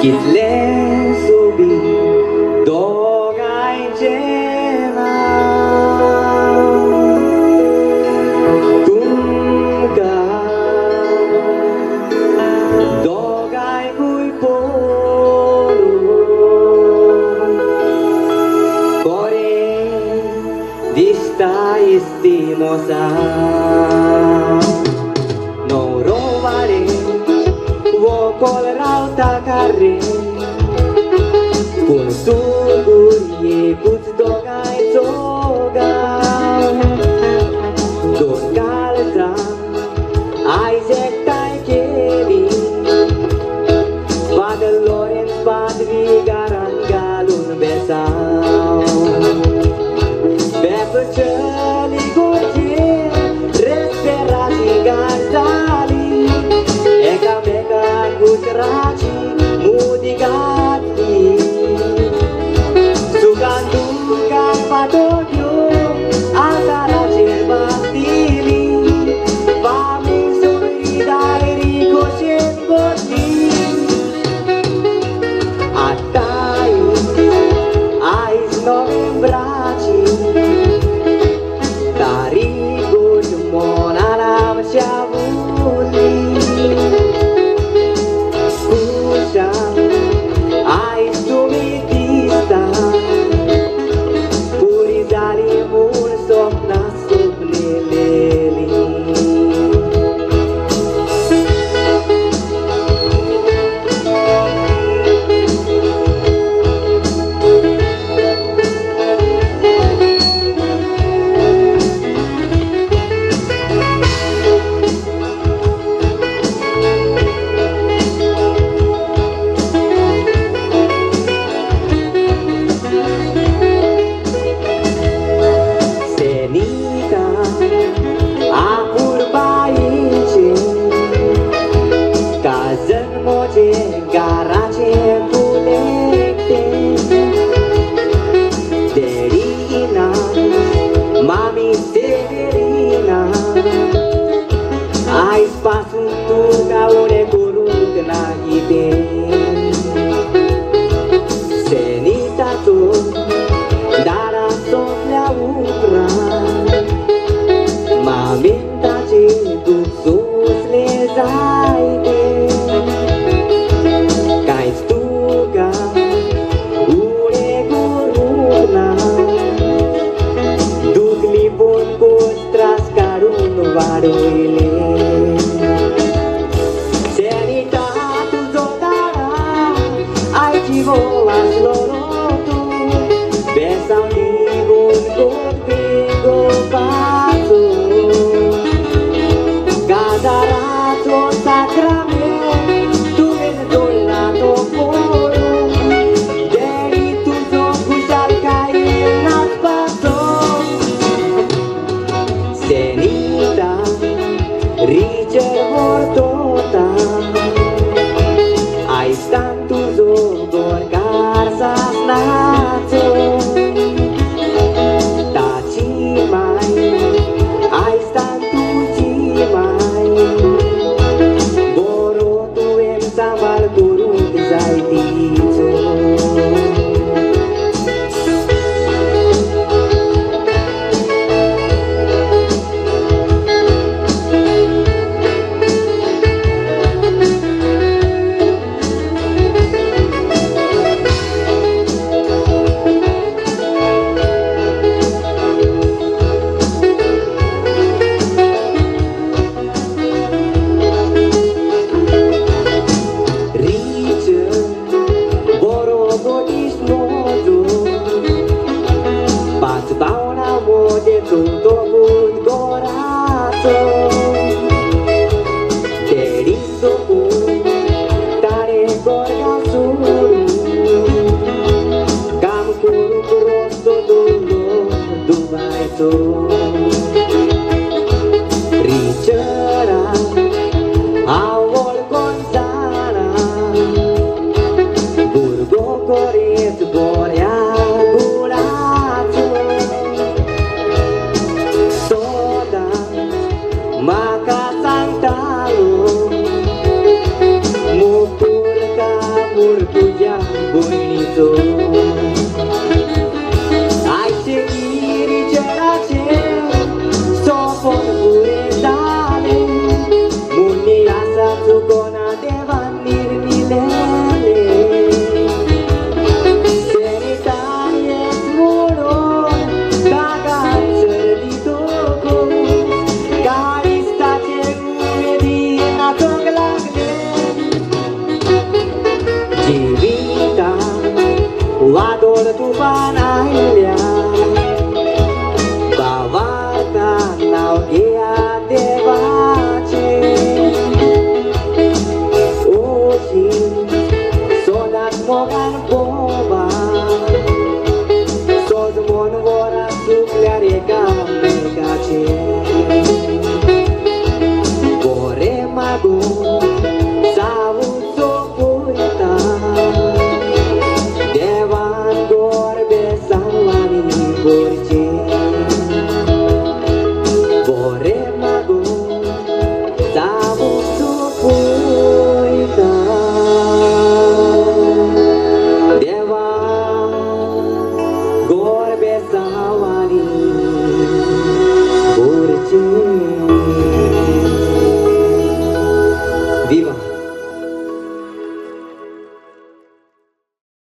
Kitle sobi dogai jena Tunga dogai bui polu Kore dista istimosa No rovare Wokol rauta kare Kun suguri put dogai toga Don kalta Isaac tai keli Pada Lawrence padvi garan galun besau Bebe chali goje Respirasi gazali Eka meka Gujarati mudigati Sukan dukan patokyo Antara cerbatili Pami suri dairi koshen boti Atai Ais novembraci Dari gujmon alam syabuli amor tuya bonito. Ai seguire c'era sopon pure dale muni asa tu gona devan nirmilele senitanye muro dagan serditoko karista cegu di natok lagne jivita wador tu panailia now dia devace oji sonat mogan